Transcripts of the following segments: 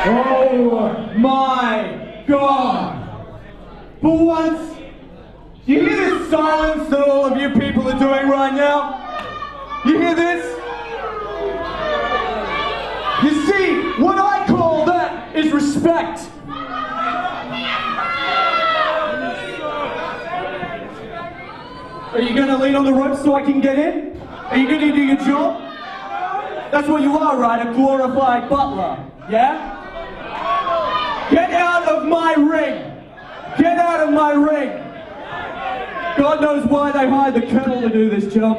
Oh my God! For once, do you hear this silence that all of you people are doing right now? You hear this? You see, what I call that is respect. Are you gonna lean on the rope so I can get in? Are you gonna do your job? That's what you are, right? A glorified butler, yeah? Get out of my ring! Get out of my ring! God knows why they hired the colonel to do this job.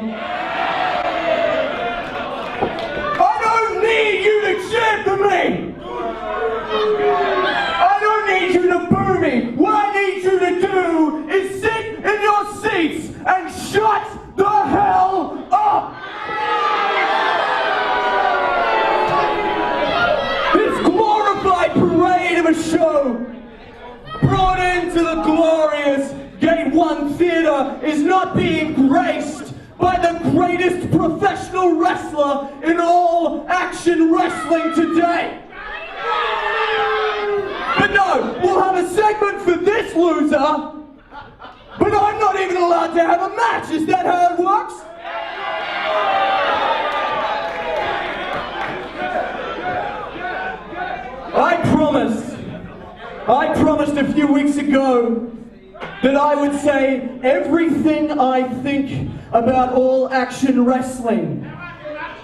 I don't need you to cheer for me! I don't need you to boo me! What I need you to do is sit in your seats and shut the hell up! This glorified parade of a show brought into the glorious Gate 1 Theatre is not being graced by the greatest professional wrestler in all action wrestling today. But no, we'll have a segment for this loser, but I'm not even allowed to have a match. Is that how it works? I promised a few weeks ago that I would say everything I think about all action wrestling.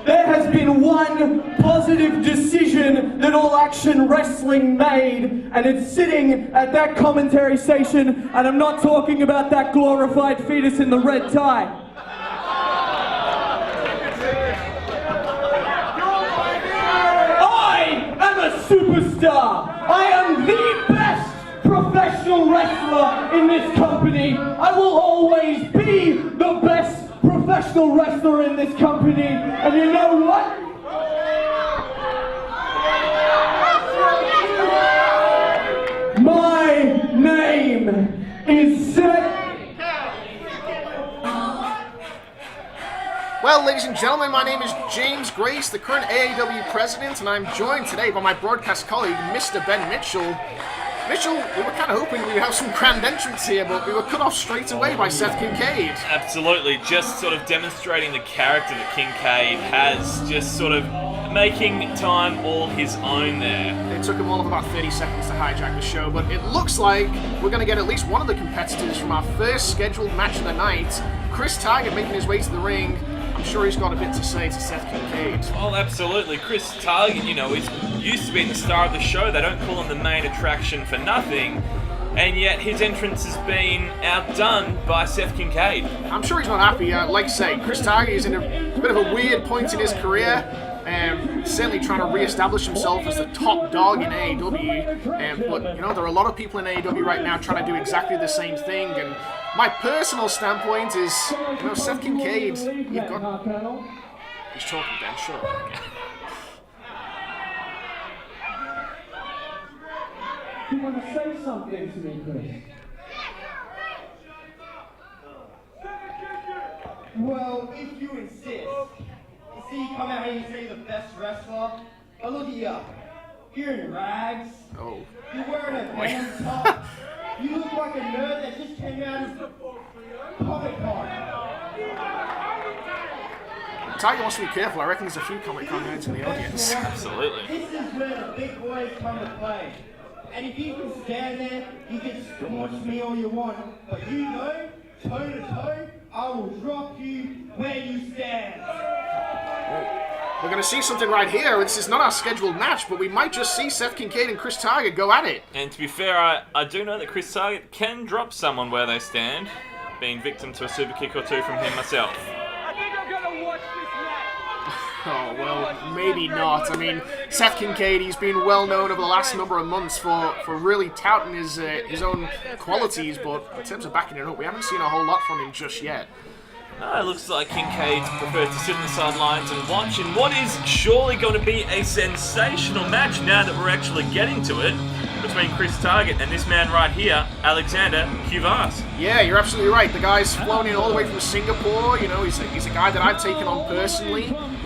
There has been one positive decision that all action wrestling made, and it's sitting at that commentary station, and I'm not talking about that glorified fetus in the red tie. I am a superstar! I am the best professional wrestler in this company. I will always be the best professional wrestler in this company. And you know what? My name is Seth. Well, ladies and gentlemen, my name is James Grace, the current AAW president, and I'm joined today by my broadcast colleague, Mr. Ben Mitchell. Mitchell, we were kind of hoping we would have some grand entrance here, but we were cut off straight away by Seth Kincaid. Absolutely, just sort of demonstrating the character that Kincaid has, just sort of making time all his own there. It took him all of about 30 seconds to hijack the show, but it looks like we're going to get at least one of the competitors from our first scheduled match of the night, Chris Target, making his way to the ring. I'm sure he's got a bit to say to Seth Kincaid. Oh, absolutely. Chris Target, you know, he's used to being the star of the show. They don't call him the main attraction for nothing. And yet his entrance has been outdone by Seth Kincaid. I'm sure he's not happy. Like I say, Chris Target is in a bit of a weird point in his career. Certainly trying to re-establish himself as the top dog in AEW. But, you know, there are a lot of people in AEW right now trying to do exactly the same thing. And my personal standpoint is, you know, Seth Kincaid, you've got... He's talking, Ben, sure. You want to say something to me, Chris? Well, if you insist. You see, you come out here and say you're the best wrestler. But look at you. You're in rags. Oh. You're wearing a band top. You look like a nerd that just came out of Comic-Con. Tiger wants to be careful. I reckon there's a few Comic-Con nerds in the audience. Absolutely. This is where the big boys come to play. And if you can stand there, you can squash me all you want. But you know, toe to toe, I will drop you where you stand. We're going to see something right here. This is not our scheduled match, but we might just see Seth Kincaid and Chris Target go at it. And to be fair, I do know that Chris Target can drop someone where they stand, being victim to a super kick or two from him myself. I think I'm going to watch this match. Oh, well, maybe not. I mean, Seth Kincaid, he's been well known over the last number of months for really touting his own qualities, but in terms of backing it up, we haven't seen a whole lot from him just yet. It looks like Kincaid prefers to sit on the sidelines and watch in what is surely going to be a sensational match now that we're actually getting to it, between Chris Target and this man right here, Alexander Kuvvatov. Yeah, you're absolutely right. The guy's flown in all the way from Singapore. You know, he's a guy that I've taken on personally. Some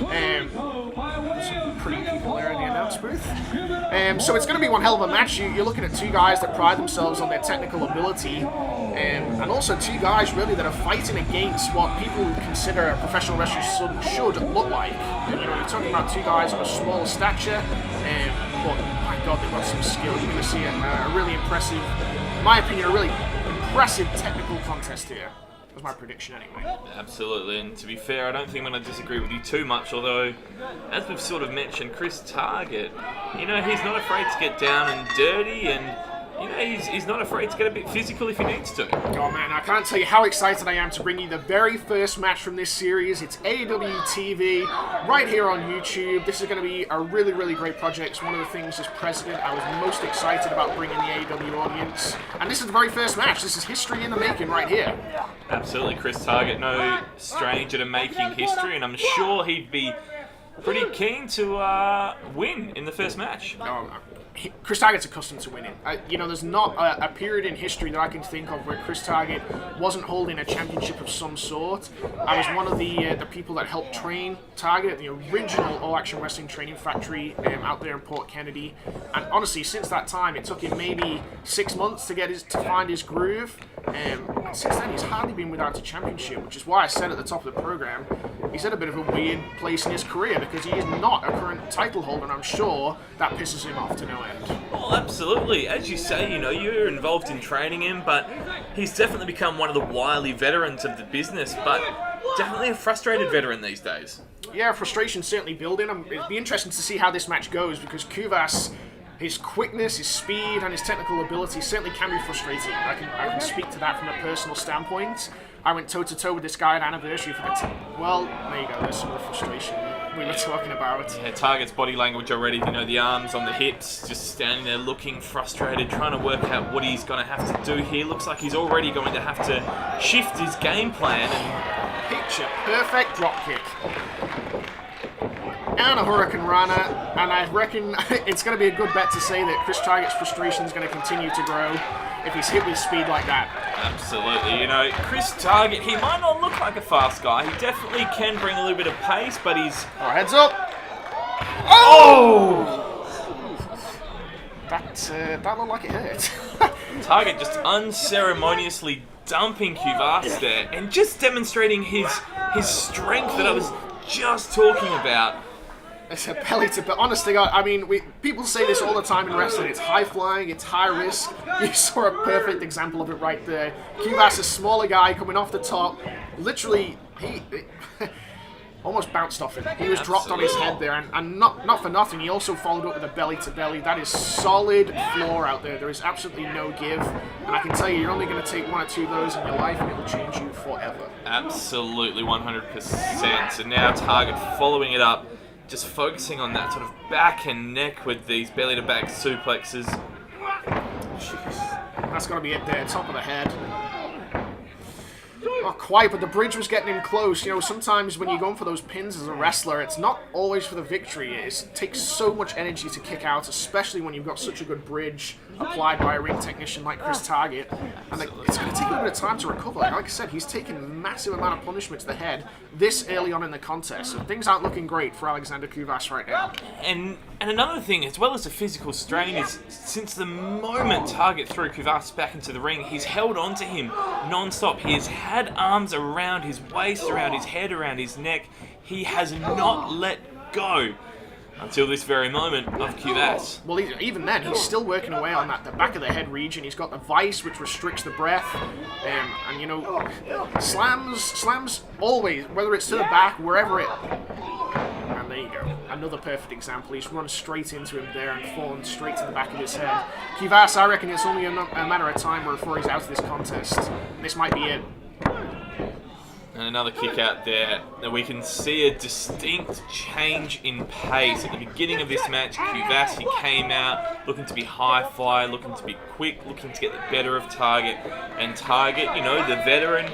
pretty people there in the announce announce booth. So it's going to be one hell of a match. You're looking at two guys that pride themselves on their technical ability, and also two guys really that are fighting against what people would consider a professional wrestler should look like. And, you know, you're talking about two guys of a smaller stature, but my God, they've got some skill. You're going to see a really impressive, in my opinion, a really impressive technical contest here. That's my prediction anyway. Absolutely, and to be fair, I don't think I'm going to disagree with you too much, although, as we've sort of mentioned, Chris Target, you know, he's not afraid to get down and dirty, and, you know, he's not afraid to get a bit physical if he needs to. Oh man, I can't tell you how excited I am to bring you the very first match from this series. It's AAW TV, right here on YouTube. This is going to be a really, really great project. It's one of the things as president I was most excited about bringing the AAW audience. And this is the very first match. This is history in the making right here. Absolutely, Chris Target, no stranger to making history, and I'm sure he'd be pretty keen to win in the first match. Chris Target's accustomed to winning. You know, there's not a period in history that I can think of where Chris Target wasn't holding a championship of some sort. I was one of the people that helped train Target at the original All Action Wrestling Training Factory out there in Port Kennedy. And honestly, since that time, it took him maybe 6 months to find his groove. And since then, he's hardly been without a championship, which is why I said at the top of the program, he's at a bit of a weird place in his career because he is not a current title holder, and I'm sure that pisses him off to no end. Well, absolutely. As you say, you know, you're involved in training him, but he's definitely become one of the wily veterans of the business, but definitely a frustrated veteran these days. Yeah, frustration's certainly building. It'd be interesting to see how this match goes because Kuvas, his quickness, his speed, and his technical ability certainly can be frustrating. I can speak to that from a personal standpoint. I went toe-to-toe with this guy at Anniversary for well, there you go, there's some of the frustration we were talking about. Yeah, Target's body language already, you know, the arms on the hips, just standing there looking frustrated, trying to work out what he's going to have to do here. Looks like he's already going to have to shift his game plan. And picture perfect dropkick. And a Hurricane Rana, and I reckon it's going to be a good bet to say that Chris Target's frustration is going to continue to grow if he's hit with speed like that. Absolutely, you know, Chris Target, he might not look like a fast guy. He definitely can bring a little bit of pace, but he's... Oh, heads up! Oh! That looked like it hurt. Target just unceremoniously dumping Kuvas there and just demonstrating his strength that I was just talking about. It's a belly to belly. Honestly, I mean, people say this all the time in wrestling. It's high flying, it's high risk. You saw a perfect example of it right there. Kuvas, a smaller guy coming off the top, literally, he almost bounced off him. He was dropped on his head there, and not for nothing, he also followed up with a belly to belly. That is solid floor out there. There is absolutely no give, and I can tell you, you're only going to take one or two of those in your life, and it will change you forever. Absolutely, 100%. And now Target following it up, just focusing on that sort of back and neck with these belly-to-back suplexes. Jeez. That's got to be it there, top of the head. Not quite, but the bridge was getting him close. You know, sometimes when you're going for those pins as a wrestler, it's not always for the victory. It takes so much energy to kick out, especially when you've got such a good bridge applied by a ring technician like Chris Target. And it's going to take a bit of time to recover. Like I said, he's taken a massive amount of punishment to the head this early on in the contest. So things aren't looking great for Alexander Kuvas right now. And another thing, as well as the physical strain, is since the moment Target threw Kuvas back into the ring, he's held on to him non-stop. He has had arms around his waist, around his head, around his neck. He has not let go until this very moment of Kuvas. Well, even then, he's still working away on the back of the head region. He's got the vice, which restricts the breath. And you know, slams always, whether it's to the back, wherever it... And there you go. Another perfect example. He's run straight into him there and fallen straight to the back of his head. Kuvas, I reckon it's only a matter of time before he's out of this contest. This might be it. And another kick out there. Now we can see a distinct change in pace. At the beginning of this match, Kuvas, he came out looking to be high fly, looking to be quick, looking to get the better of Target. And Target, you know, the veteran,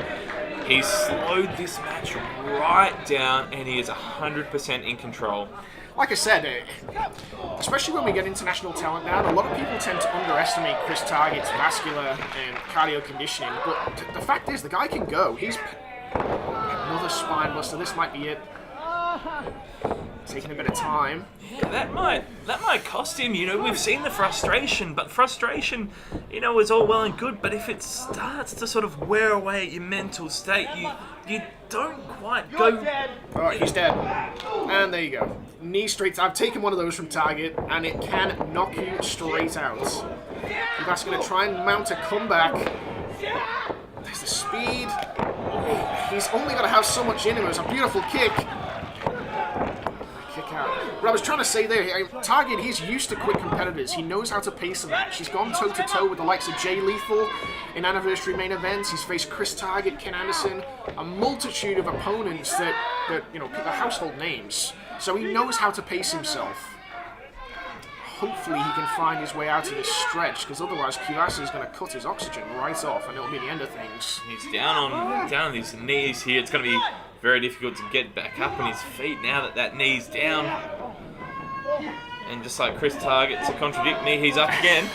he's slowed this match right down and he is 100% in control. Like I said, especially when we get international talent now, a lot of people tend to underestimate Chris Target's vascular and cardio conditioning. But the fact is, the guy can go. He's... Another spine buster. This might be it. taking a bit of time. Yeah, that might cost him. You know, we've seen the frustration, but frustration, you know, is all well and good. But if it starts to sort of wear away at your mental state, you don't quite go. Alright, he's dead. And there you go. Knee straight. I've taken one of those from Target, and it can knock you straight out. That's going to try and mount a comeback. There's the speed. He's only got to have so much in him. It was a beautiful kick. Kick out. But I was trying to say there, Target, he's used to quick competitors. He knows how to pace a match. He's gone toe-to-toe with the likes of Jay Lethal in anniversary main events. He's faced Chris Target, Ken Anderson, a multitude of opponents that you know, are household names. So he knows how to pace himself. Hopefully he can find his way out of this stretch, because otherwise Kuvvatov is going to cut his oxygen right off, and it'll be the end of things. He's down on his knees here. It's going to be very difficult to get back up on his feet now that that knee's down. And just like Chris Target, to contradict me, he's up again.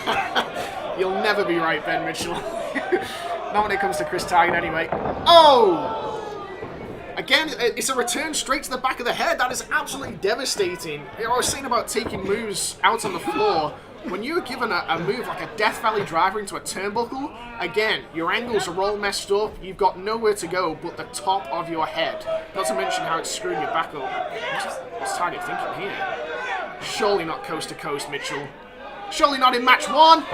You'll never be right, Ben Mitchell. Not when it comes to Chris Target anyway. Oh! Again, it's a return straight to the back of the head. That is absolutely devastating. You know, I was saying about taking moves out on the floor. When you're given a move like a Death Valley driver into a turnbuckle, again, your angles are all messed up. You've got nowhere to go but the top of your head. Not to mention how it's screwing your back up. What's Target thinking here? Surely not coast to coast, Mitchell. Surely not in match one.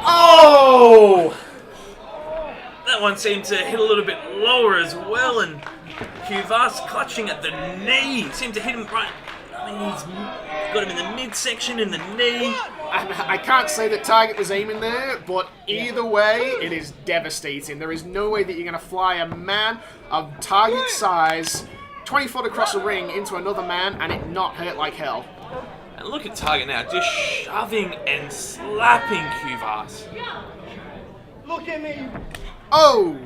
Oh! That one seemed to hit a little bit lower as well, and Kuvvatov clutching at the knee. Seemed to hit him right. I mean, he's got him in the midsection, in the knee. And I can't say that Target was aiming there, but either way, it is devastating. There is no way that you're going to fly a man of Target size 20 foot across a ring into another man and it not hurt like hell. And look at Target now, just shoving and slapping Kuvvatov. Look at me. Oh!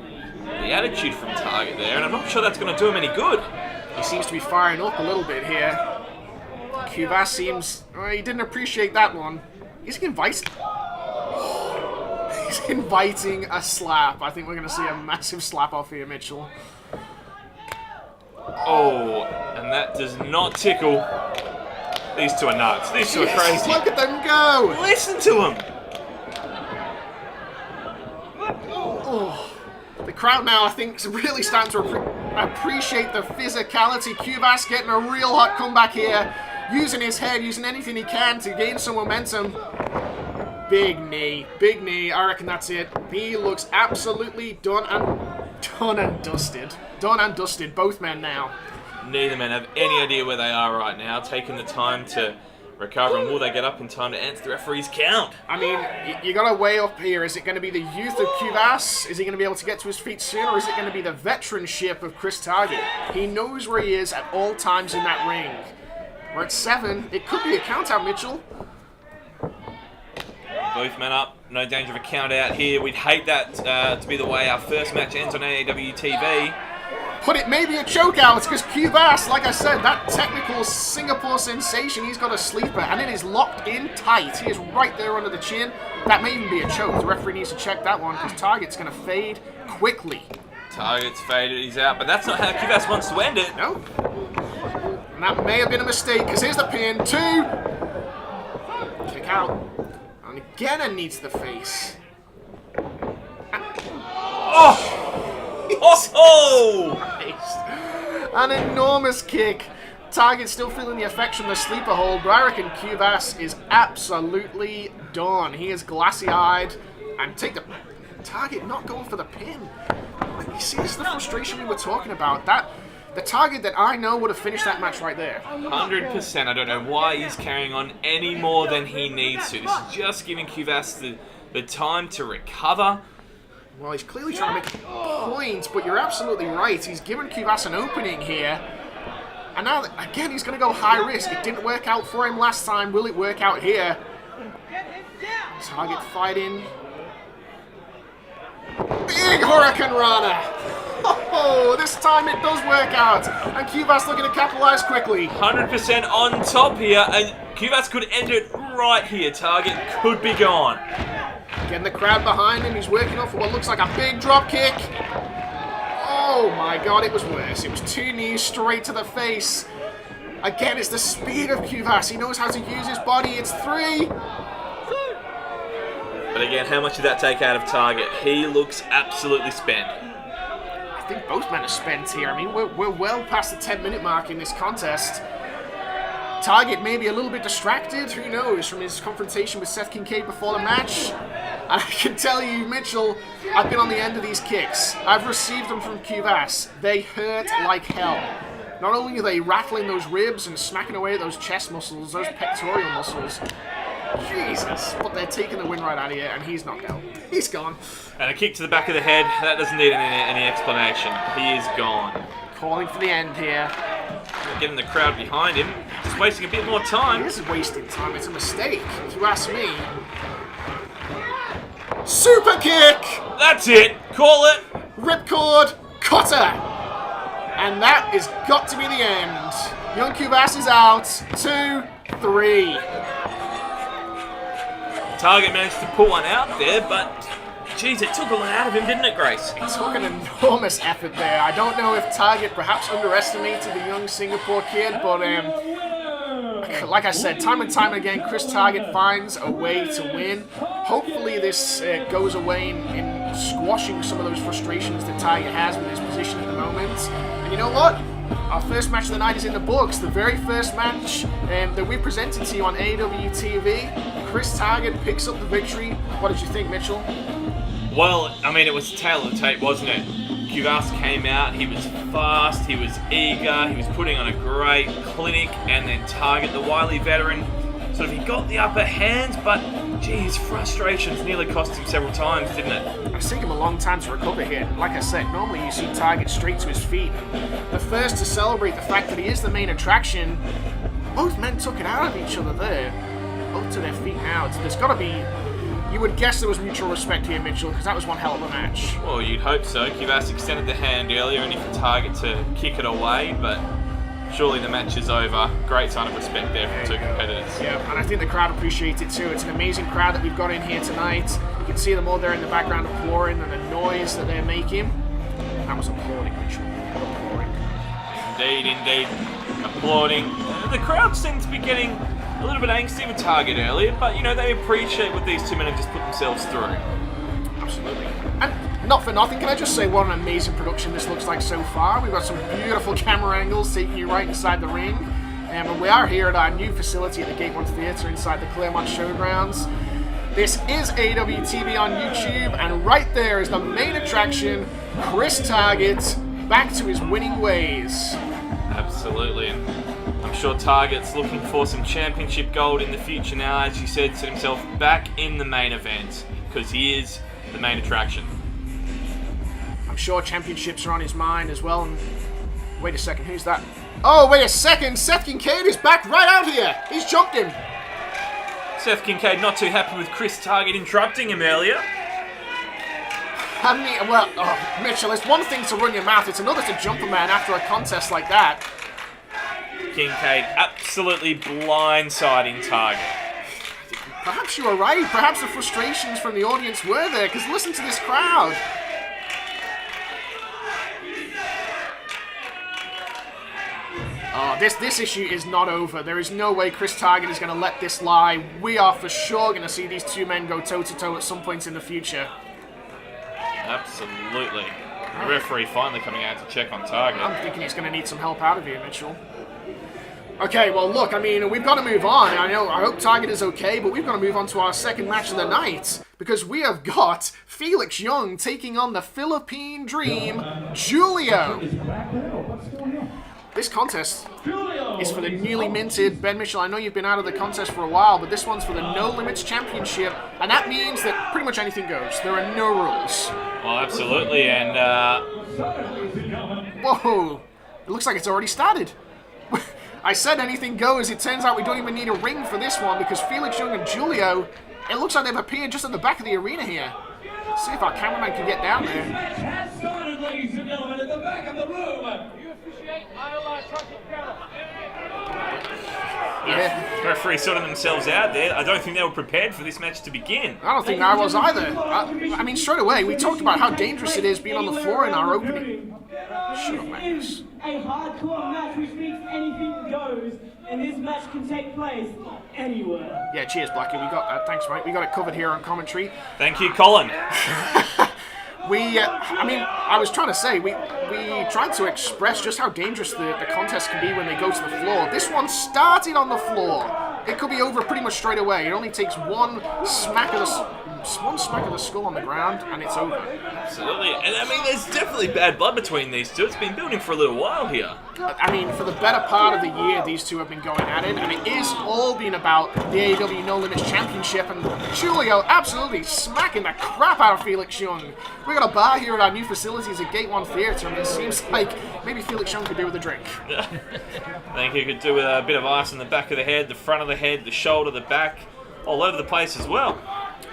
The attitude from Target there, and I'm not sure that's going to do him any good. He seems to be firing up a little bit here. Kuvvatov seems... Oh, he didn't appreciate that one. He's inviting a slap. I think we're going to see a massive slap off here, Mitchell. Oh, and that does not tickle. These two are nuts. These two are crazy. Look at them go! Listen to them. Oh. The crowd now, I think, is really starting to appreciate the physicality. Kuvvatov getting a real hot comeback here. Using his head, using anything he can to gain some momentum. Big knee. Big knee. I reckon that's it. He looks absolutely done and dusted. Done and dusted. Both men now. Neither men have any idea where they are right now, taking the time to recover, and will they get up in time to answer the referee's count? I mean, you got to weigh up here. Is it going to be the youth of Kuvvatov? Is he going to be able to get to his feet soon, or is it going to be the veteranship of Chris Target? He knows where he is at all times in that ring. We're at 7. It could be a count out, Mitchell. Both men up. No danger of a count out here. We'd hate that to be the way our first match ends on AAW TV. But it may be a choke out, because Kuvvatov, like I said, that technical Singapore sensation, he's got a sleeper, and it is locked in tight. He is right there under the chin. That may even be a choke. The referee needs to check that one, because Target's going to fade quickly. Target's faded, he's out, but that's not how Kuvvatov wants to end it. No. And that may have been a mistake, because here's the pin. 2. Kick out. And again, it needs the face. Oh! Oh! An enormous kick. Target's still feeling the effects from the sleeper hold, but I reckon Kuvvatov is absolutely done. He is glassy-eyed, and take the... Target not going for the pin. You see, this is the frustration we were talking about. The Target that I know would have finished that match right there. 100%. I don't know why he's carrying on any more than he needs to. This is just giving Kuvvatov the time to recover. Well, he's clearly trying to make points, but you're absolutely right. He's given Kuvvatov an opening here. And now, again, he's going to go high risk. It didn't work out for him last time. Will it work out here? Target fighting. Big Hurricane Rana! Oh, this time it does work out. And Kuvvatov looking to capitalize quickly. 100% on top here, and Kuvvatov could end it right here. Target could be gone. Getting the crowd behind him. He's working off what looks like a big drop kick. Oh my god, it was worse. It was 2 knees straight to the face. Again, it's the speed of Kuvas. He knows how to use his body. It's 3. But again, how much did that take out of Target? He looks absolutely spent. I think both men are spent here. I mean, we're well past the 10-minute mark in this contest. Target may be a little bit distracted, who knows, from his confrontation with Seth Kincaid before the match. And I can tell you, Mitchell, I've been on the end of these kicks. I've received them from Kuvas. They hurt like hell. Not only are they rattling those ribs and smacking away at those chest muscles, those pectoral muscles. Jesus, but they're taking the win right out of you, and he's knocked out. He's gone. And a kick to the back of the head, that doesn't need any explanation. He is gone. Calling for the end here. Getting the crowd behind him, just wasting a bit more time. This is wasting time, it's a mistake, if you ask me. Super kick! That's it, call it. Ripcord cutter! And that has got to be the end. Young Kuvas is out. 2, 3. Target managed to pull one out there, but geez, it took a lot out of him, didn't it, Grace? It took an enormous effort there. I don't know if Target perhaps underestimated the young Singapore kid, but like I said, time and time again, Chris Target finds a way to win. Hopefully this goes away in squashing some of those frustrations that Target has with his position at the moment. And you know what? Our first match of the night is in the books. The very first match that we presented to you on AAW TV. Chris Target picks up the victory. What did you think, Mitchell? Well, I mean, it was the tail of the tape, wasn't it? Kuvas came out, he was fast, he was eager, he was putting on a great clinic, and then Target, the wily veteran, sort of, he got the upper hand, but geez, frustrations nearly cost him several times, didn't it? It's taken him a long time to recover here. Like I said, normally you see Target straight to his feet. The first to celebrate the fact that he is the main attraction, both men took it out of each other there. Both to their feet now. There's got to be... You would guess there was mutual respect here, Mitchell, because that was one hell of a match. Well, you'd hope so. Kuvas extended the hand earlier, only for Target to kick it away, but surely the match is over. Great sign of respect there from two competitors. Yeah, and I think the crowd appreciates it too. It's an amazing crowd that we've got in here tonight. You can see them all there in the background applauding and the noise that they're making. That was applauding, Mitchell. Applauding. Indeed. Applauding. The crowd seems to be getting a little bit angsty with Target earlier, but you know, they appreciate what these two men have just put themselves through. Absolutely. And not for nothing, can I just say what an amazing production this looks like so far? We've got some beautiful camera angles taking you right inside the ring. And we are here at our new facility at the Gate 1 Theatre inside the Claremont Showgrounds. This is AAW TV on YouTube, and right there is the main attraction, Chris Target, back to his winning ways. Absolutely. And I'm sure Target's looking for some championship gold in the future now, as you said, set himself back in the main event, because he is the main attraction. I'm sure championships are on his mind as well. And wait a second, who's that? Oh, wait a second, Seth Kincaid is back right out here. He's jumped him. Seth Kincaid not too happy with Chris Target interrupting him earlier. Mitchell, it's one thing to run your mouth, it's another to jump a man after a contest like that. Kincaid absolutely blindsiding Target. Perhaps you were right. Perhaps the frustrations from the audience were there, because listen to this crowd. Oh, this issue is not over. There is no way Chris Target is going to let this lie. We are for sure going to see these two men go toe-to-toe at some point in the future. Absolutely. The referee finally coming out to check on Target. I'm thinking he's going to need some help out of you, Mitchell. Okay, well, look, I mean, we've got to move on. I hope Target is okay, but we've got to move on to our second match of the night, because we have got Felix Young taking on the Philippine Dream, Giulio. This contest is for the newly minted, Ben Mitchell, I know you've been out of the contest for a while, but this one's for the No Limits Championship, and that means that pretty much anything goes. There are no rules. Well, absolutely, and whoa, it looks like it's already started. I said anything goes. It turns out we don't even need a ring for this one, because Felix Young and Giulio, it looks like they've appeared just at the back of the arena here. Let's see if our cameraman can get down there. Has started, ladies and gentlemen, at the back of the room. You officiate, I'll try to Yeah. Referee sorting themselves out there. I don't think they were prepared for this match to begin. I don't think I was either. I mean, straight away, we talked about how dangerous it is being on the floor in our opening. Shut up, Magnus. A hardcore match which means anything goes, and this match can take place anywhere. Yeah, cheers, Blackie. We got that. Thanks, mate. We got it covered here on commentary. Thank you, Colin. I mean, I was trying to say, we tried to express just how dangerous the contest can be when they go to the floor. This one started on the floor. It could be over pretty much straight away. It only takes one smack of the skull on the ground, and it's over. Absolutely. And I mean, there's definitely bad blood between these two. It's been building for a little while here. I mean, for the better part of the year, these two have been going at it, and it is all been about the AAW No Limits Championship, and Giulio absolutely smacking the crap out of Felix Young. We got a bar here at our new facilities at Gate 1 Theatre, and it seems like maybe Felix Young could do with a drink. I think he could do with a bit of ice on the back of the head, the front of the head, the shoulder, the back, all over the place as well.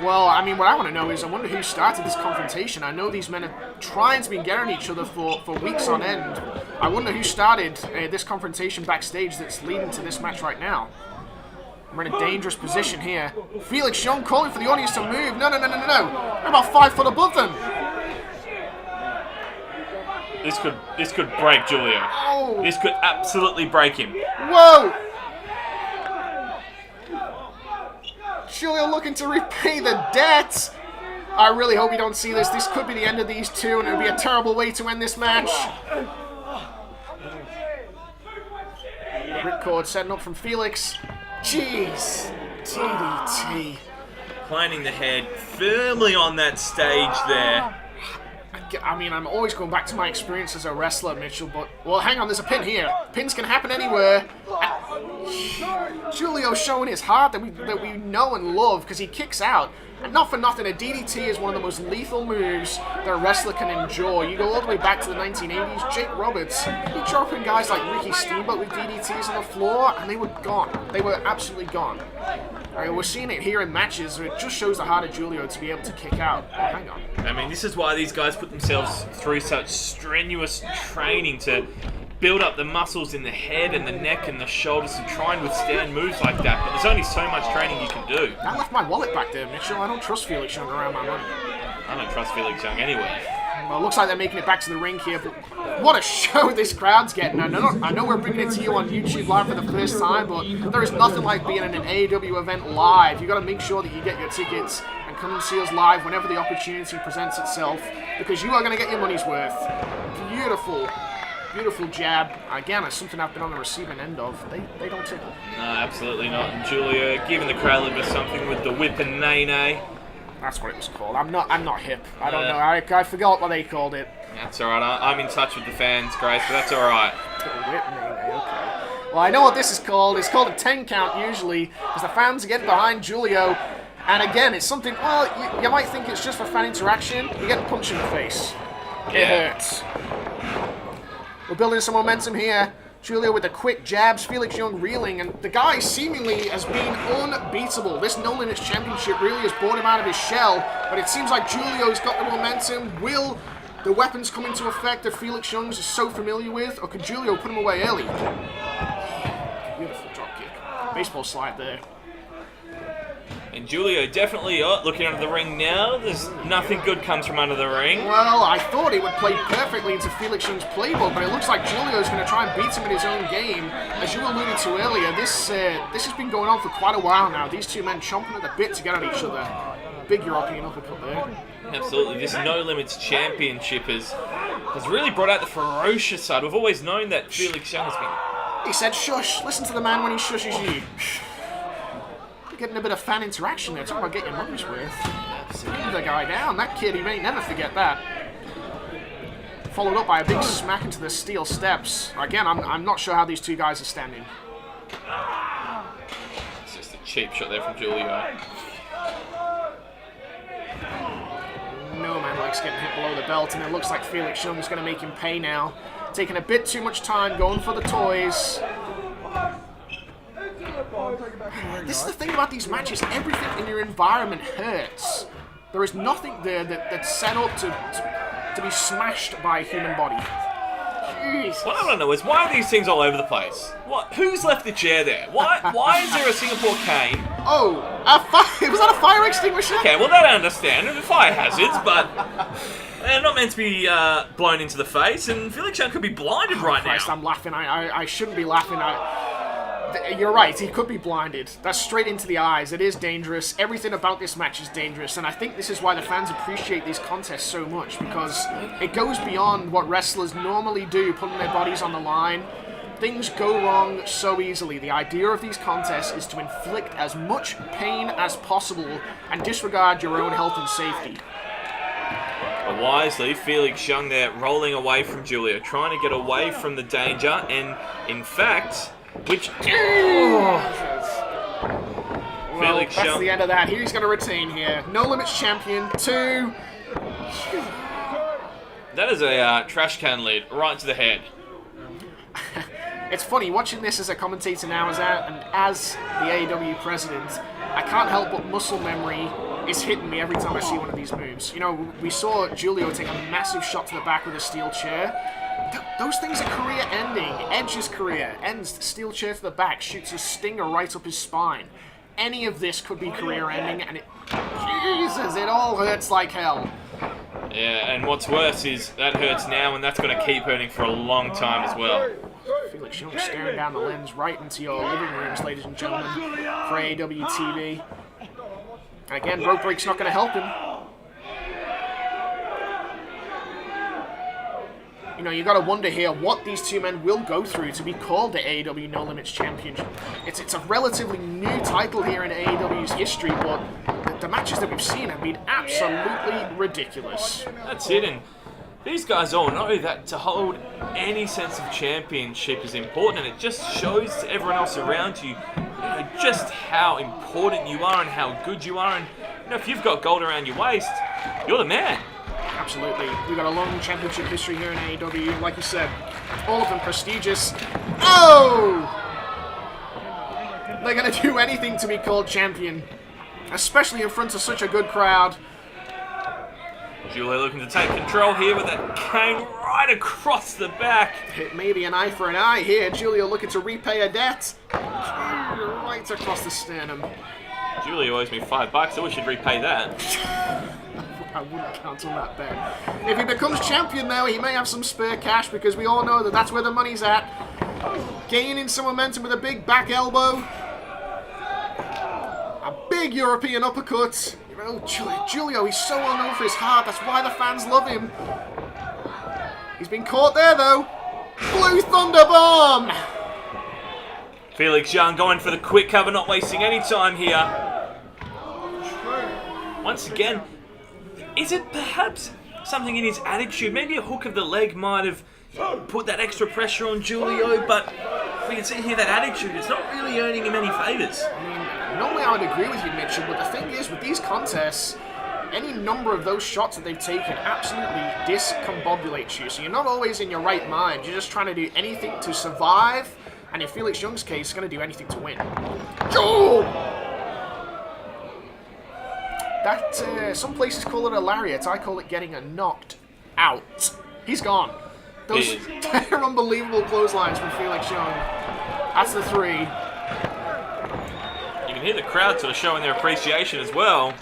Well, I mean, what I want to know is, I wonder who started this confrontation. I know these men are trying to be getting each other for weeks on end. I wonder who started this confrontation backstage that's leading to this match right now. We're in a dangerous position here. Felix Young calling for the audience to move. No. We're about 5 foot above them. This could break Giulio. Oh. This could absolutely break him. Whoa! Giulio looking to repay the debt. I really hope you don't see this. This could be the end of these two, and it would be a terrible way to end this match. Ripcord setting up from Felix. Jeez. DDT. Planting the head firmly on that stage there. I mean, I'm always going back to my experience as a wrestler, Mitchell, but... Well, hang on, there's a pin here. Pins can happen anywhere. Giulio showing his heart that we know and love, because he kicks out. And not for nothing, a DDT is one of the most lethal moves that a wrestler can enjoy. You go all the way back to the 1980s, Jake Roberts, he dropping guys like Ricky Steamboat with DDTs on the floor, and they were gone. They were absolutely gone. We're seeing it here in matches, where it just shows the heart of Giulio to be able to kick out. Oh, hang on. I mean, this is why these guys put themselves through such strenuous training to build up the muscles in the head and the neck and the shoulders to try and withstand moves like that. But there's only so much training you can do. I left my wallet back there, Mitchell. I don't trust Felix Young around my money. I don't trust Felix Young anyway. Well, it looks like they're making it back to the ring here, but what a show this crowd's getting. I know we're bringing it to you on YouTube Live for the first time, but there is nothing like being in an AAW event live. You've got to make sure that you get your tickets and come and see us live whenever the opportunity presents itself, because you are going to get your money's worth. Beautiful jab. Again, it's something I've been on the receiving end of. They don't tickle. No, absolutely not. And Giulio giving the crowd a little bit of something with the whip and nay-nay. That's what it was called. I'm not hip. I don't know. I forgot what they called it. That's alright. I'm in touch with the fans, Grace, but that's alright. Whip, maybe. Okay. Well, I know what this is called. It's called a 10 count usually, because the fans are getting behind Giulio. And again, it's something, well, you might think it's just for fan interaction. You get punched in the face. It hurts. We're building some momentum here. Giulio with the quick jabs, Felix Young reeling, and the guy seemingly has been unbeatable. This No Limits Championship really has brought him out of his shell, but it seems like Giulio's got the momentum. Will the weapons come into effect that Felix Young is so familiar with, or could Giulio put him away early? Beautiful drop kick. Baseball slide there. And Giulio definitely looking under the ring now. There's nothing good comes from under the ring. Well, I thought he would play perfectly into Felix Young's playbook, but it looks like Giulio's going to try and beat him in his own game. As you alluded to earlier, this has been going on for quite a while now. These two men chomping at the bit to get at each other. Big European uppercut there. Absolutely. This No Limits Championship has really brought out the ferocious side. We've always known that Felix Young has been... He said shush. Listen to the man when he shushes you. Getting a bit of fan interaction there. Talking about getting your money's worth. Absolutely. The guy down. That kid, he may never forget that. Followed up by a big smack into the steel steps. Again, I'm not sure how these two guys are standing. It's just a cheap shot there from Giulio. No man likes getting hit below the belt, and it looks like Felix Young's going to make him pay now. Taking a bit too much time, going for the toys. This is the thing about these matches, everything in your environment hurts. There is nothing there that's set up to be smashed by a human body. Jesus. What I want to know is, why are these things all over the place? What? Who's left the chair there? Why is there a Singapore cane? Oh, was that a fire extinguisher? Okay, well, that I understand. The fire hazards, but they're not meant to be blown into the face, and Felix Young could be blinded right Christ, now. I'm laughing. I shouldn't be laughing. You're right, he could be blinded. That's straight into the eyes. It is dangerous. Everything about this match is dangerous, and I think this is why the fans appreciate these contests so much, because it goes beyond what wrestlers normally do, putting their bodies on the line. Things go wrong so easily. The idea of these contests is to inflict as much pain as possible and disregard your own health and safety. But wisely, Felix Young there rolling away from Giulio, trying to get away from the danger, and in fact, Well, Felix that's Young. the end of that. He's going to retain here. No Limits champion. 2. That is a trash can lid right to the head. It's funny, watching this as a commentator now and as the AAW president, I can't help but muscle memory is hitting me every time I see one of these moves. You know, we saw Giulio take a massive shot to the back with a steel chair. Those things are career-ending. Edge's career ends, steel chair to the back, shoots a stinger right up his spine. Any of this could be career-ending, and Jesus, it all hurts like hell. Yeah, and what's worse is that hurts now, and that's going to keep hurting for a long time as well. Felix Young staring down the lens right into your living rooms, ladies and gentlemen, for AAW TV. And again, rope break's not going to help him. You know, you got to wonder here what these two men will go through to be called the AAW No Limits Championship. It's a relatively new title here in AAW's history, but the matches that we've seen have been absolutely ridiculous. That's it, and these guys all know that to hold any sense of championship is important, and it just shows to everyone else around you, just how important you are and how good you are. And if you've got gold around your waist, you're the man. Absolutely. We've got a long championship history here in AAW. Like you said, all of them prestigious. Oh! They're going to do anything to be called champion, especially in front of such a good crowd. Giulio looking to take control here with that cane right across the back. It may be an eye for an eye here. Giulio looking to repay a debt. Right across the sternum. Giulio owes me $5. I wish he'd repay that. I wouldn't count on that bet. If he becomes champion, though, he may have some spare cash, because we all know that that's where the money's at. Gaining some momentum with a big back elbow. A big European uppercut. Giulio, he's so well known for his heart. That's why the fans love him. He's been caught there, though. Blue Thunder Bomb! Felix Young going for the quick cover, not wasting any time here. Once again, is it perhaps something in his attitude? Maybe a hook of the leg might have put that extra pressure on Giulio, but we can see here that attitude, it's not really earning him any favours. I mean, normally I would agree with you, Mitchell, but the thing is, with these contests, any number of those shots that they've taken absolutely discombobulates you. So you're not always in your right mind. You're just trying to do anything to survive, and in Felix Young's case, he's going to do anything to win. Oh! That, some places call it a lariat. I call it getting a knocked out. He's gone. Those are unbelievable clotheslines from Felix Young. That's the 3. You can hear the crowd sort of showing their appreciation as well.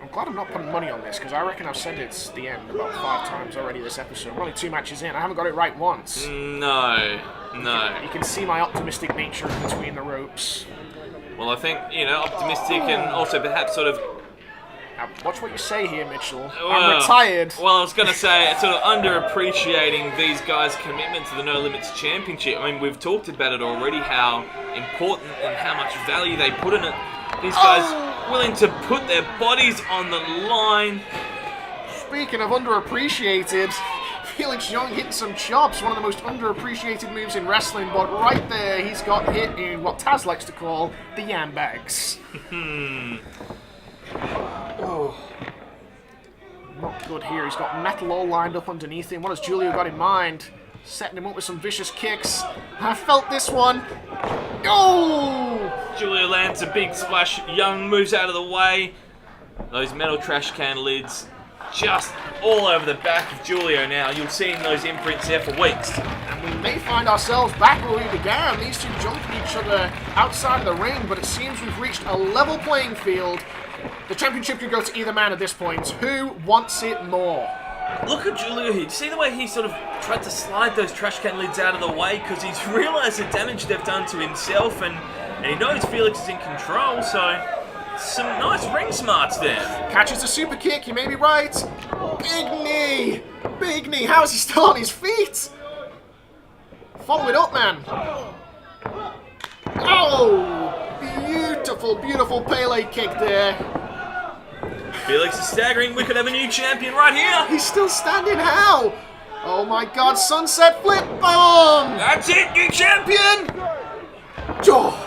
I'm glad I'm not putting money on this, because I reckon I've said it's the end about 5 times already this episode. We're only 2 matches in. I haven't got it right once. No. You can see my optimistic nature between the ropes. Well, I think, optimistic and also perhaps sort of... Now, watch what you say here, Mitchell. I'm retired. Well, I was going to say, sort of underappreciating these guys' commitment to the No Limits Championship. I mean, we've talked about it already, how important and how much value they put in it. These guys willing to put their bodies on the line. Speaking of underappreciated, Felix Young hitting some chops, one of the most underappreciated moves in wrestling, but right there he's got hit in what Taz likes to call the yam bags. Oh, not good here. He's got metal all lined up underneath him. What has Giulio got in mind? Setting him up with some vicious kicks. I felt this one. Oh! Giulio lands a big splash. Young moves out of the way. Those metal trash can lids just all over the back of Giulio now. You'll see those imprints there for weeks. And we may find ourselves back where we began. These two jumping each other outside of the ring, but it seems we've reached a level playing field. The championship could go to either man at this point. Who wants it more? Look at Giulio here. See the way he sort of tried to slide those trash can lids out of the way because he's realised the damage they've done to himself, and he knows Felix is in control, so some nice ring smarts there. Catches a super kick, you may be right. Big knee! Big knee! How is he still on his feet? Follow it up, man. Oh! Beautiful, beautiful Pele kick there. Felix is staggering. We could have a new champion right here. He's still standing. How? Oh my god, sunset flip. Boom! That's it, new champion. Oh.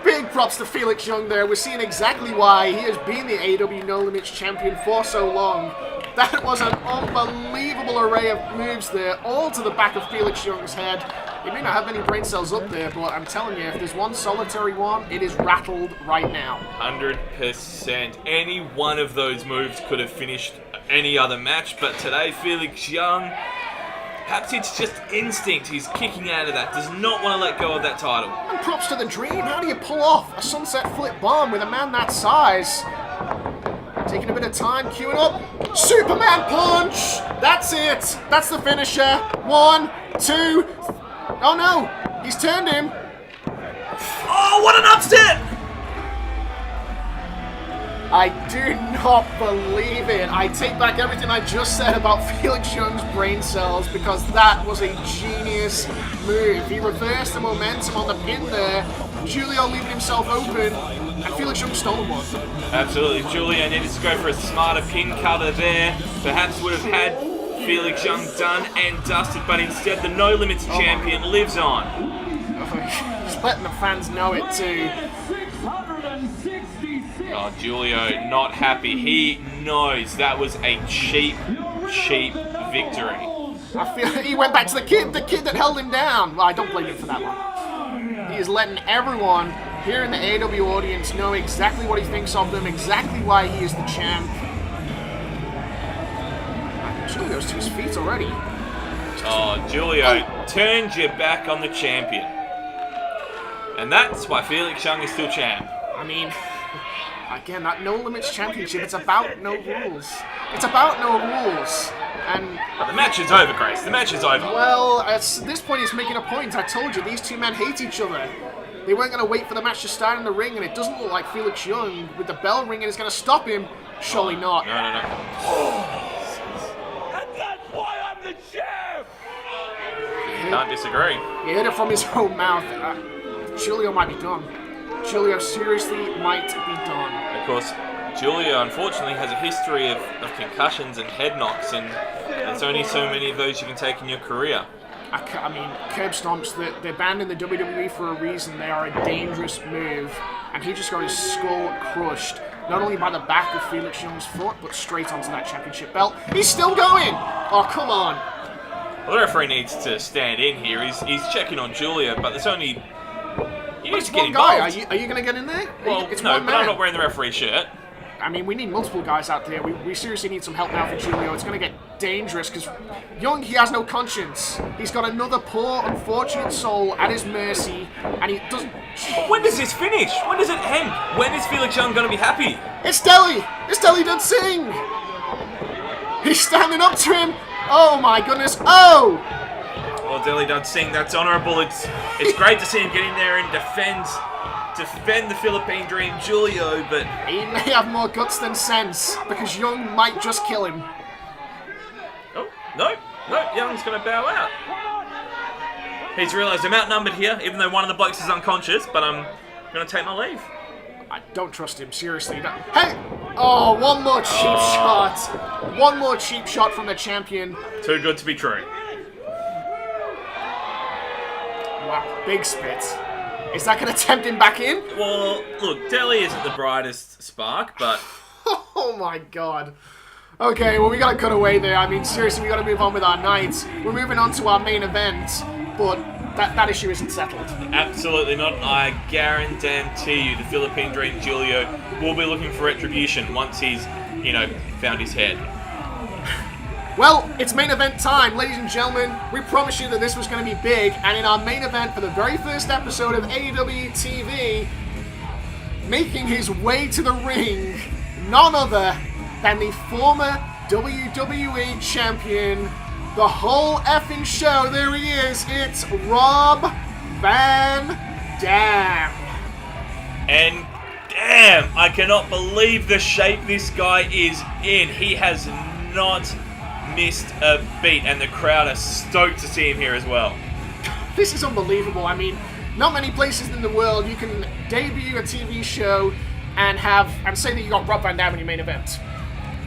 Big props to Felix Young there. We're seeing exactly why he has been the AEW No Limits champion for so long. That was an unbelievable array of moves there, all to the back of Felix Young's head. He may not have many brain cells up there, but I'm telling you, if there's one solitary one, it is rattled right now. 100%. Any one of those moves could have finished any other match, but today Felix Young, perhaps it's just instinct. He's kicking out of that. Does not want to let go of that title. And props to the Dream. How do you pull off a sunset flip bomb with a man that size? Taking a bit of time, queuing up. Superman punch! That's it. That's the finisher. 1, 2. Oh no, he's turned him. Oh, what an upset! I do not believe it. I take back everything I just said about Felix Young's brain cells because that was a genius move. He reversed the momentum on the pin there. Giulio leaving himself open, and Felix Young stole one. Absolutely, Giulio needed to go for a smarter pin cutter there. Perhaps would have had Felix Young done and dusted, but instead the No Limits champion lives on. He's letting the fans know it too. Oh, Giulio not happy. He knows that was a cheap victory. I feel he went back to the kid that held him down. Well, I don't blame him for that one. He is letting everyone here in the AEW audience know exactly what he thinks of them, exactly why he is the champ. Giulio's to his feet already. Oh, Giulio turned your back on the champion. And that's why Felix Young is still champ. I mean, again, that No Limits Championship, it's about no rules. It's about no rules. And But the match is over, Grace. The match is over. well, at this point he's making a point. I told you, these two men hate each other. They weren't going to wait for the match to start in the ring, and it doesn't look like Felix Young, with the bell ringing, is going to stop him. Surely not. No. And that's why I'm the champ! Can't disagree. He heard it from his own mouth. Giulio might be done. Giulio seriously might be done. Of course, Giulio unfortunately has a history of concussions and head knocks, and there's only so many of those you can take in your career. I mean, curb stomps, they're banned in the WWE for a reason. They are a dangerous move. And he just got his skull crushed. Not only by the back of Felix Young's foot, but straight onto that championship belt. He's still going! Oh, come on. Well, the referee needs to stand in here. He's checking on Giulio, but there's only... He needs It's to get one guy. involved. Are you going to get in there? Well, it's no, one but man. I'm not wearing the referee shirt. I mean, we need multiple guys out there. We seriously need some help now for Giulio. It's going to get dangerous because Young, he has no conscience. He's got another poor, unfortunate soul at his mercy, and he doesn't... But when does this finish? When does it end? When is Felix Young going to be happy? It's Deli! It's Deli Dancing! He's standing up to him! Oh my goodness! Oh! Well, Deli does sing. That's honourable. It's great to see him get in there and defend the Philippine Dream, Giulio, but... He may have more guts than sense, because Young might just kill him. Oh, no, Young's going to bow out. He's realised I'm outnumbered here, even though one of the blokes is unconscious, but I'm going to take my leave. I don't trust him, seriously. Hey! Oh, one more cheap shot. One more cheap shot from the champion. Too good to be true. Wow, big spit. Is that going to tempt him back in? Well, look, Deli isn't the brightest spark, but... Oh my god. Okay, well, we got to cut away there. I mean, seriously, we got to move on with our night. We're moving on to our main event, but that issue isn't settled. Absolutely not. I guarantee you the Philippine Dream Giulio will be looking for retribution once he's, found his head. Well, it's main event time, ladies and gentlemen. We promised you that this was going to be big, and in our main event for the very first episode of AAW TV, making his way to the ring, none other than the former WWE champion, the whole effing show. There he is. It's Rob Van Dam. And damn, I cannot believe the shape this guy is in. He has not missed a beat, and the crowd are stoked to see him here as well. This is unbelievable. I mean, not many places in the world you can debut a TV show and say that you got Rob Van Dam in your main event.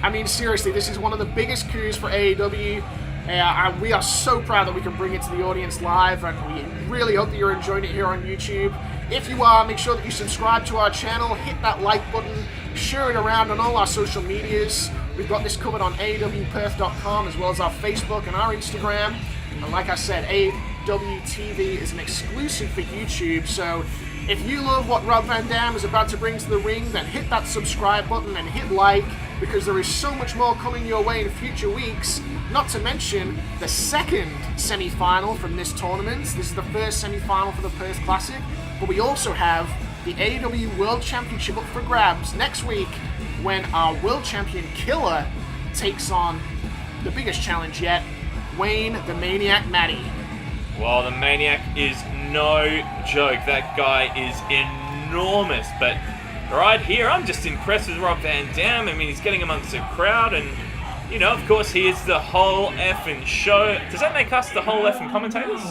I mean, seriously, this is one of the biggest coups for AAW. And we are so proud that we can bring it to the audience live, and we really hope that you're enjoying it here on YouTube. If you are, make sure that you subscribe to our channel, hit that like button, share it around on all our social medias. We've got this covered on AAWperth.com as well as our Facebook and our Instagram. And like I said, AAW TV is an exclusive for YouTube, so if you love what Rob Van Dam is about to bring to the ring, then hit that subscribe button and hit like, because there is so much more coming your way in future weeks. Not to mention the second semi-final from this tournament. This is the first semi-final for the Perth Classic, but we also have the AAW World Championship up for grabs next week when our World Champion Killer takes on the biggest challenge yet, Wayne the Maniac Matty. Well, the Maniac is no joke. That guy is enormous, but right here, I'm just impressed with Rob Van Dam. I mean, he's getting amongst the crowd, and, of course, he is the whole effing show. Does that make us the whole effing commentators?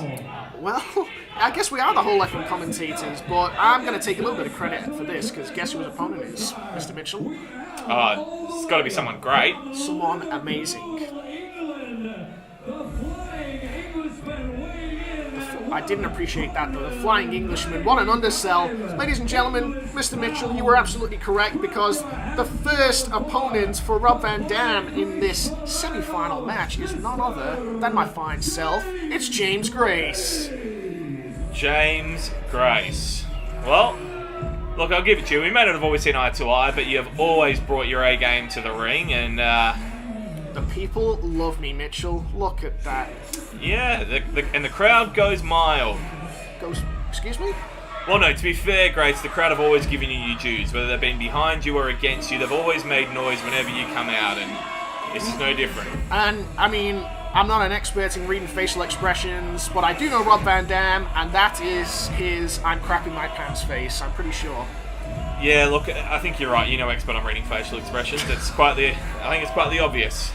Well, I guess we are the whole effing commentators, but I'm going to take a little bit of credit for this, because guess who his opponent is, Mr. Mitchell? It's got to be someone great. Someone amazing. I didn't appreciate that, though. The Flying Englishman, what an undersell. Ladies and gentlemen, Mr. Mitchell, you were absolutely correct, because the first opponent for Rob Van Dam in this semi-final match is none other than my fine self. It's James Grace. James Grace. Well, look, I'll give it to you. We may not have always seen eye to eye, but you have always brought your A game to the ring, and the people love me, Mitchell. Look at that. Yeah, and the crowd goes mild. Excuse me? Well, no, to be fair, Grace, the crowd have always given you your dues. Whether they've been behind you or against you, they've always made noise whenever you come out, and this is no different. And, I mean, I'm not an expert in reading facial expressions, but I do know Rob Van Dam, and that is his I'm crapping my pants face, I'm pretty sure. Yeah, look, I think you're right. You're no expert on reading facial expressions. I think it's quite the obvious.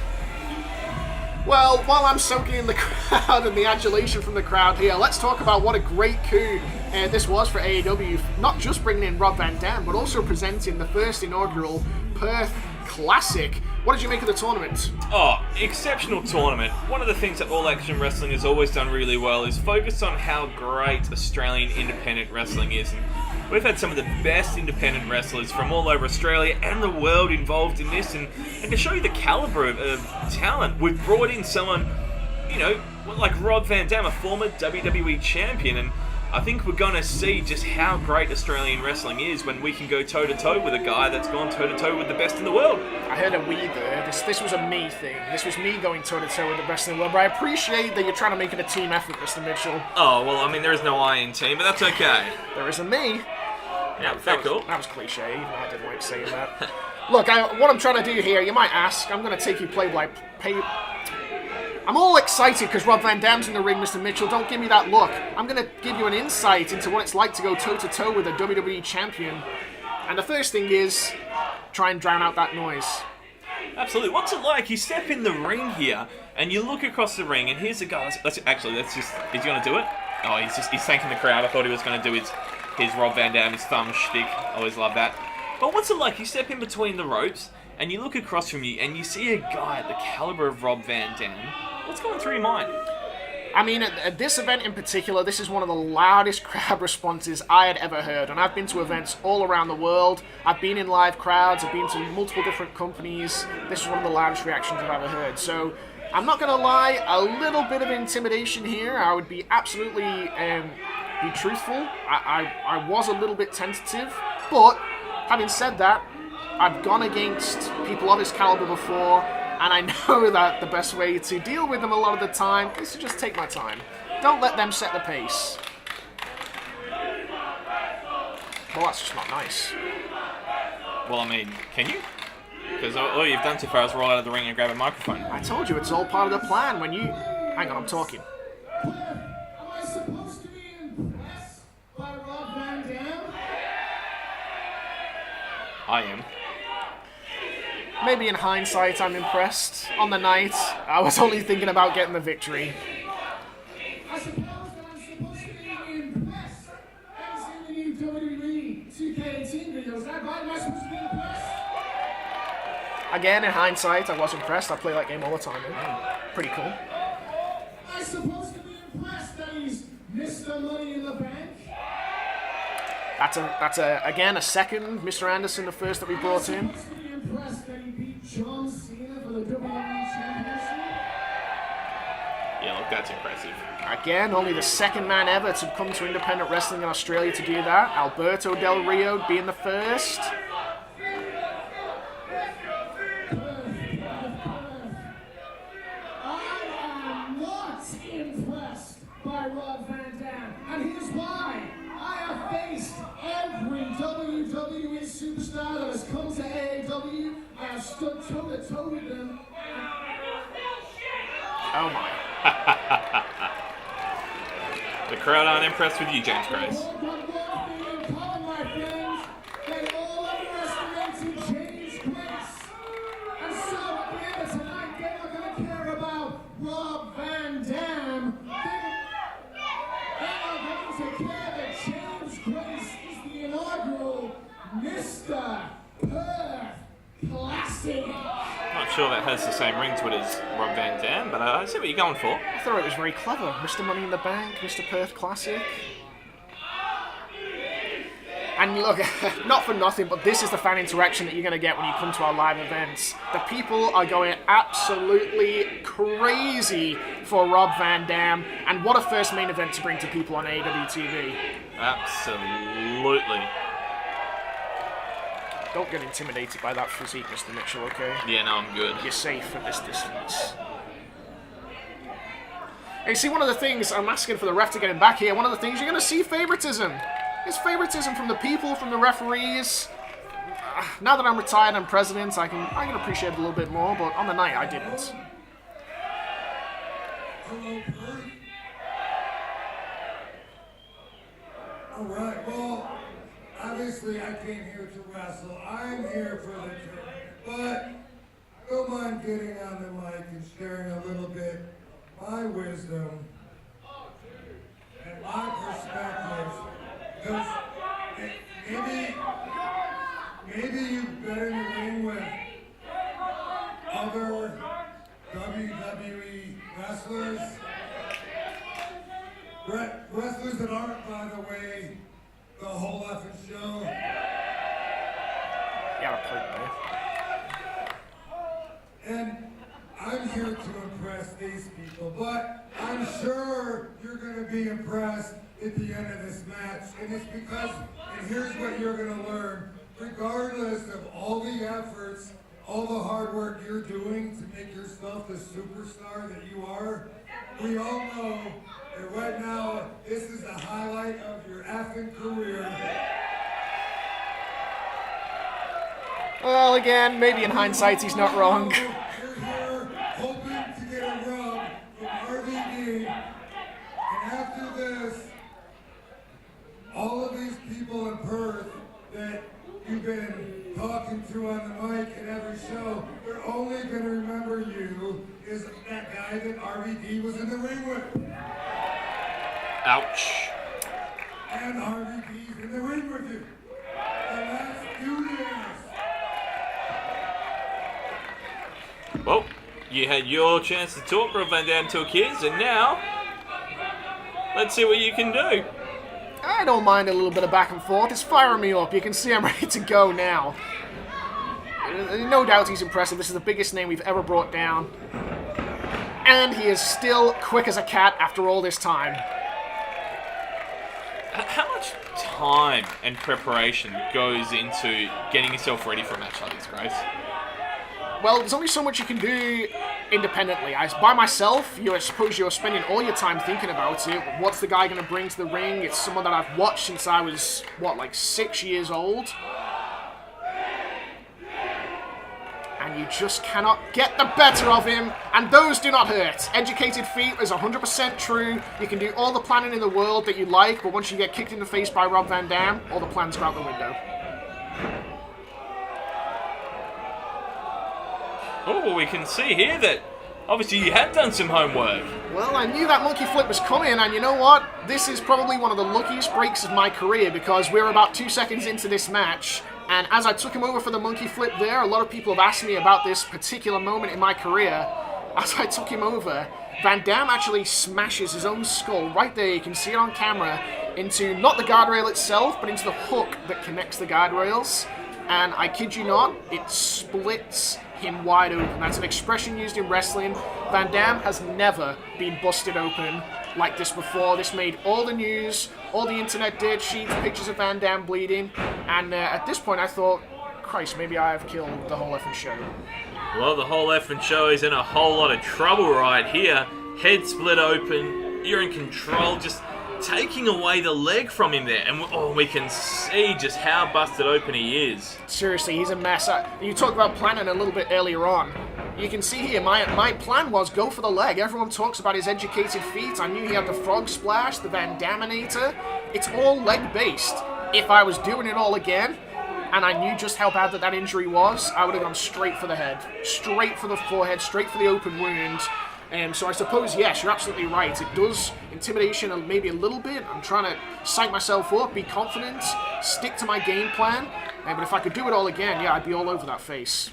Well, while I'm soaking in the crowd and the adulation from the crowd here, let's talk about what a great coup this was for AAW. Not just bringing in Rob Van Dam, but also presenting the first inaugural Perth Classic. What did you make of the tournament? Oh, exceptional tournament. One of the things that All Action Wrestling has always done really well is focus on how great Australian independent wrestling is. And we've had some of the best independent wrestlers from all over Australia and the world involved in this, and to show you the caliber of talent, we've brought in someone, like Rob Van Dam, a former WWE champion, and I think we're going to see just how great Australian wrestling is when we can go toe-to-toe with a guy that's gone toe-to-toe with the best in the world. I heard a we there. This was a me thing. This was me going toe-to-toe with the best in the world, but I appreciate that you're trying to make it a team effort, Mr. Mitchell. Oh, well, I mean, there is no I in team, but that's okay. There is a me. Yeah, very cool. That was cliche, even though I didn't like saying that. Look, what I'm trying to do here, you might ask, I'm going to take you I'm all excited because Rob Van Dam's in the ring, Mr. Mitchell. Don't give me that look. I'm going to give you an insight into what it's like to go toe-to-toe with a WWE champion. And the first thing is, try and drown out that noise. Absolutely. What's it like? You step in the ring here, and you look across the ring, and here's a guy. Is he going to do it? Oh, he's thanking the crowd. I thought he was going to do his Rob Van Dam, his thumb shtick. I always love that. But what's it like? You step in between the ropes, and you look across from you, and you see a guy at the caliber of Rob Van Dam. What's going through your mind? I mean, at this event in particular, this is one of the loudest crowd responses I had ever heard. And I've been to events all around the world. I've been in live crowds. I've been to multiple different companies. This is one of the loudest reactions I've ever heard. So I'm not gonna lie, a little bit of intimidation here. I would be absolutely be truthful. I was a little bit tentative, but having said that, I've gone against people of his caliber before, and I know that the best way to deal with them a lot of the time is to just take my time. Don't let them set the pace. Well, that's just not nice. Well, I mean, can you? Because all you've done so far is roll out of the ring and grab a microphone. I told you, it's all part of the plan. When you... Hang on, I'm talking. Am I supposed to be impressed by Rob Van Dam? I am. Maybe in hindsight, I'm impressed. On the night, I was only thinking about getting the victory. I suppose that I'm supposed to be impressed. Have you seen the new WWE 2K18 videos? Is that right? Am I supposed to be impressed? Again, in hindsight, I was impressed. I play that game all the time. Pretty cool. Am I supposed to be impressed that he's Mr. Money in the Bank? That's again a second Mr. Anderson, the first that we brought in. Am I supposed to be impressed that he beat John Cena for the WWE Championship? Yeah, look, that's impressive. Again, only the second man ever to come to independent wrestling in Australia to do that. Alberto Del Rio being the first. By Rob Van Dam, and here's why. I have faced every WWE superstar that has come to AAW. I have stood toe-to-toe with them. Oh my. The crowd aren't impressed with you, James Grace. They all underestimated James Grace. And so at the end of tonight, they're not going to care about Rob Van Dam. To care that James Grace is the inaugural Mr. Perth Classic. Not sure that has the same ring to it as Rob Van Dam, but I see what you're going for. I thought it was very clever. Mr. Money in the Bank, Mr. Perth Classic. And look, not for nothing, but this is the fan interaction that you're going to get when you come to our live events. The people are going absolutely crazy for Rob Van Dam, and what a first main event to bring to people on AAW TV. Absolutely. Don't get intimidated by that physique, Mr. Mitchell, okay? Yeah, no, I'm good. You're safe at this distance. Hey, see, one of the things, I'm asking for the ref to get him back here, one of the things you're going to see favoritism. It's favoritism from the people, from the referees. Now that I'm retired and president, I can appreciate it a little bit more, but on the night I didn't. Hello, Perth. Alright, well, obviously I came here to wrestle. I'm here for the tournament, but I don't mind getting on the mic and sharing a little bit my wisdom and my perspective. Because maybe you've been in the ring with other WWE wrestlers. Wrestlers that aren't, by the way, the whole effing show. Got a point there. And I'm here to impress these people, but I'm sure you're going to be impressed at the end of this match. And it's because, and here's what you're going to learn, regardless of all the efforts, all the hard work you're doing to make yourself the superstar that you are, we all know that right now, this is the highlight of your effing career. Well, again, maybe in hindsight he's not wrong. You're here hoping to get a rub from RVD, and after this, all of these people in Perth that you've been talking to on the mic at every show, they're only going to remember you as that guy that RVD was in the ring with. Ouch. And RVD's in the ring with you. And let's do this. Well, you had your chance to talk Rob Van Dam took his, and now let's see what you can do. I don't mind a little bit of back and forth. It's firing me up. You can see I'm ready to go now. No doubt he's impressive. This is the biggest name we've ever brought down. And he is still quick as a cat after all this time. How much time and preparation goes into getting yourself ready for a match like this, Grace? Well, there's only so much you can do independently. By myself, I suppose you're spending all your time thinking about it. What's the guy going to bring to the ring? It's someone that I've watched since I was, like 6 years old. And you just cannot get the better of him, and those do not hurt. Educated feet is 100% true. You can do all the planning in the world that you like, but once you get kicked in the face by Rob Van Dam, all the plans go out the window. Oh, well, we can see here that obviously you have done some homework. Well, I knew that monkey flip was coming, and you know what? This is probably one of the luckiest breaks of my career, because we're about 2 seconds into this match, and as I took him over for the monkey flip there, a lot of people have asked me about this particular moment in my career. As I took him over, Van Dam actually smashes his own skull right there, you can see it on camera, into not the guardrail itself, but into the hook that connects the guardrails. And I kid you not, it splits him wide open. That's an expression used in wrestling. Van Dam has never been busted open like this before. This made all the news, all the internet dirt sheets, pictures of Van Dam bleeding, and at this point I thought, Christ, maybe I have killed the whole effing show. Well, the whole effing show is in a whole lot of trouble right here. Head split open, you're in control, just taking away the leg from him there, and we can see just how busted open he is. Seriously, he's a mess. You talked about planning a little bit earlier on. You can see here, my plan was go for the leg. Everyone talks about his educated feet. I knew he had the frog splash, the Van Daminator. It's all leg-based. If I was doing it all again, and I knew just how bad that injury was, I would have gone straight for the head. Straight for the forehead, straight for the open wound. So I suppose, yes, you're absolutely right. It does intimidation maybe a little bit. I'm trying to psych myself up, be confident, stick to my game plan. But if I could do it all again, yeah, I'd be all over that face.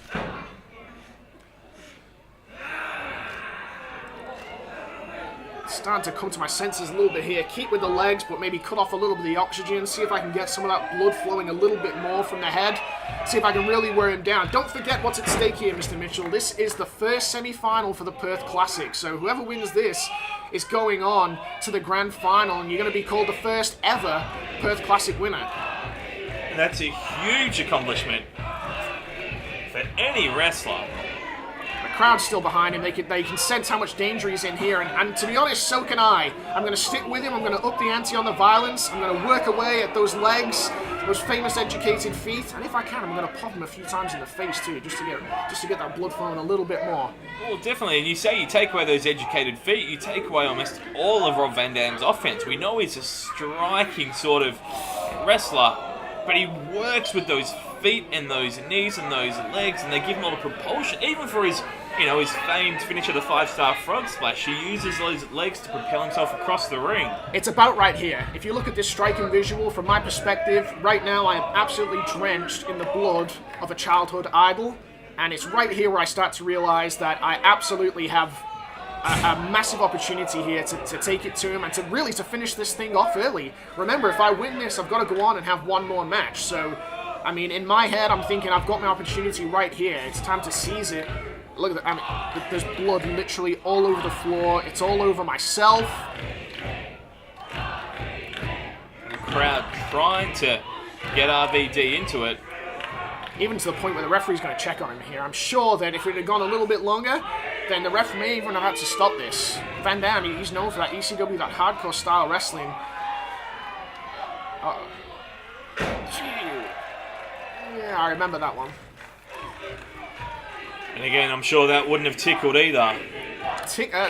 Starting to come to my senses a little bit here. Keep with the legs, but maybe cut off a little bit of the oxygen. See if I can get some of that blood flowing a little bit more from the head. See if I can really wear him down. Don't forget what's at stake here, Mr. Mitchell. This is the first semi-final for the Perth Classic. So whoever wins this is going on to the grand final, and you're going to be called the first ever Perth Classic winner. And that's a huge accomplishment for any wrestler. The crowd's still behind him. They can sense how much danger he's in here, and to be honest, so can I. I'm going to stick with him. I'm going to up the ante on the violence. I'm going to work away at those legs, those famous educated feet, and if I can, I'm going to pop him a few times in the face too, just to get that blood flowing a little bit more. Well, definitely. And you say you take away those educated feet, you take away almost all of Rob Van Dam's offense. We know he's a striking sort of wrestler, but he works with those feet and those knees and those legs, and they give him a lot of propulsion, even for his famed finish of the 5-star frog splash. He uses those legs to propel himself across the ring. It's about right here. If you look at this striking visual, from my perspective, right now I am absolutely drenched in the blood of a childhood idol, and it's right here where I start to realize that I absolutely have a massive opportunity here to take it to him and to finish this thing off early. Remember, if I win this, I've got to go on and have one more match. So, I mean, in my head, I'm thinking I've got my opportunity right here. It's time to seize it. Look at that. I mean, there's blood literally all over the floor. It's all over myself. The crowd trying to get RVD into it. Even to the point where the referee's going to check on him here. I'm sure that if it had gone a little bit longer, then the ref may even have had to stop this. Van Dam, he's known for that ECW, that hardcore style wrestling. Uh-oh. Yeah, I remember that one. And again, I'm sure that wouldn't have tickled either.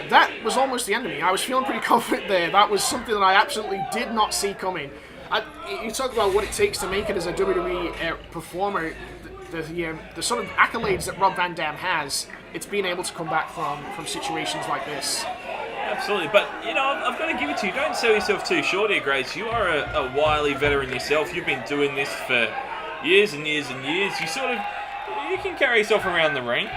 That was almost the end of me. I was feeling pretty confident there. That was something that I absolutely did not see coming. You talk about what it takes to make it as a WWE performer. The sort of accolades that Rob Van Dam has, it's being able to come back from situations like this. Absolutely, but I've got to give it to you. Don't sell yourself too short here, Grace. You are a wily veteran yourself. You've been doing this for years and years and years. You can carry yourself around the ring.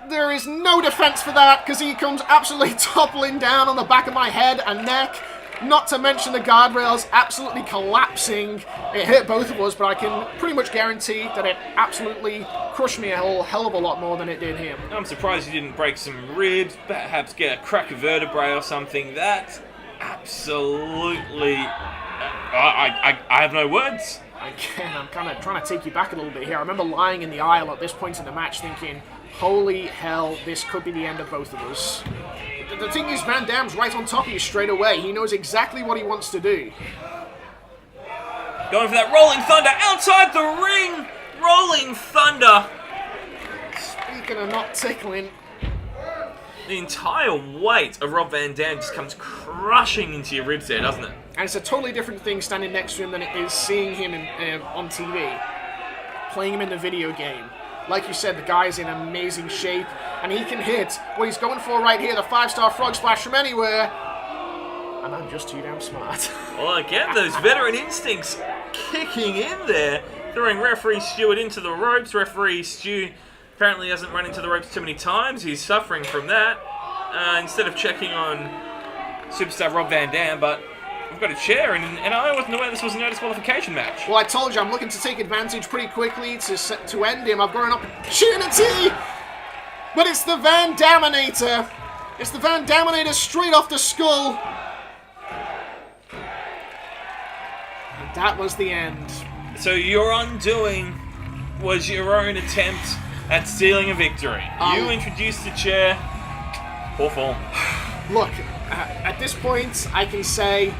There is no defense for that, because he comes absolutely toppling down on the back of my head and neck. Not to mention the guardrails absolutely collapsing. It hit both of us, but I can pretty much guarantee that it absolutely crushed me a whole hell of a lot more than it did him. I'm surprised you didn't break some ribs, perhaps get a crack of vertebrae or something. That absolutely... I have no words. Again, I'm kind of trying to take you back a little bit here. I remember lying in the aisle at this point in the match thinking, holy hell, this could be the end of both of us. The thing is, Van Dam's right on top of you straight away. He knows exactly what he wants to do. Going for that Rolling Thunder outside the ring. Rolling Thunder. Speaking of not tickling, The entire weight of Rob Van Dam just comes crushing into your ribs there, doesn't it? and it's a totally different thing standing next to him than it is seeing him on TV, playing him in the video game. Like you said, the guy's in amazing shape, and he can hit what he's going for right here, the 5-star frog splash from anywhere. And I'm just too damn smart. Well, again, those veteran instincts kicking in there, throwing referee Stewart into the ropes. Referee Stu apparently hasn't run into the ropes too many times. He's suffering from that. Instead of checking on superstar Rob Van Dam, but we've got a chair, and I wasn't aware this was a no disqualification match. Well, I told you, I'm looking to take advantage pretty quickly to end him. I've got an opportunity, but it's the Van Daminator. It's the Van Daminator straight off the skull. And that was the end. So your undoing was your own attempt at stealing a victory. You introduced the chair. Poor form. Look, at this point, I can say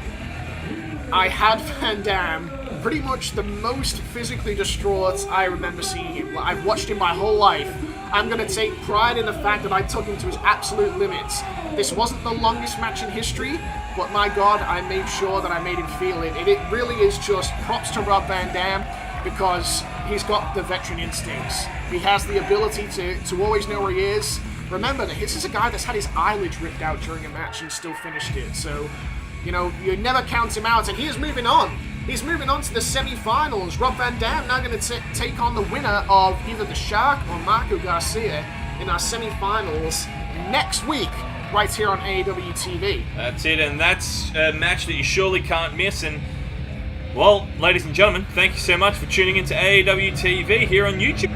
I had Van Dam pretty much the most physically distraught I remember seeing him. I've watched him my whole life. I'm going to take pride in the fact that I took him to his absolute limits. This wasn't the longest match in history, but my God, I made sure that I made him feel it. And it really is just props to Rob Van Dam, because he's got the veteran instincts. He has the ability to always know where he is. Remember that this is a guy that's had his eyelids ripped out during a match and still finished it. So, you know, you never count him out, and he is moving on. He's moving on to the semi-finals. Rob Van Dam now going to take on the winner of either the Shark or Marco Garcia in our semi-finals next week, right here on AAW TV. That's it, and that's a match that you surely can't miss. And, well, ladies and gentlemen, thank you so much for tuning into AAW TV here on YouTube.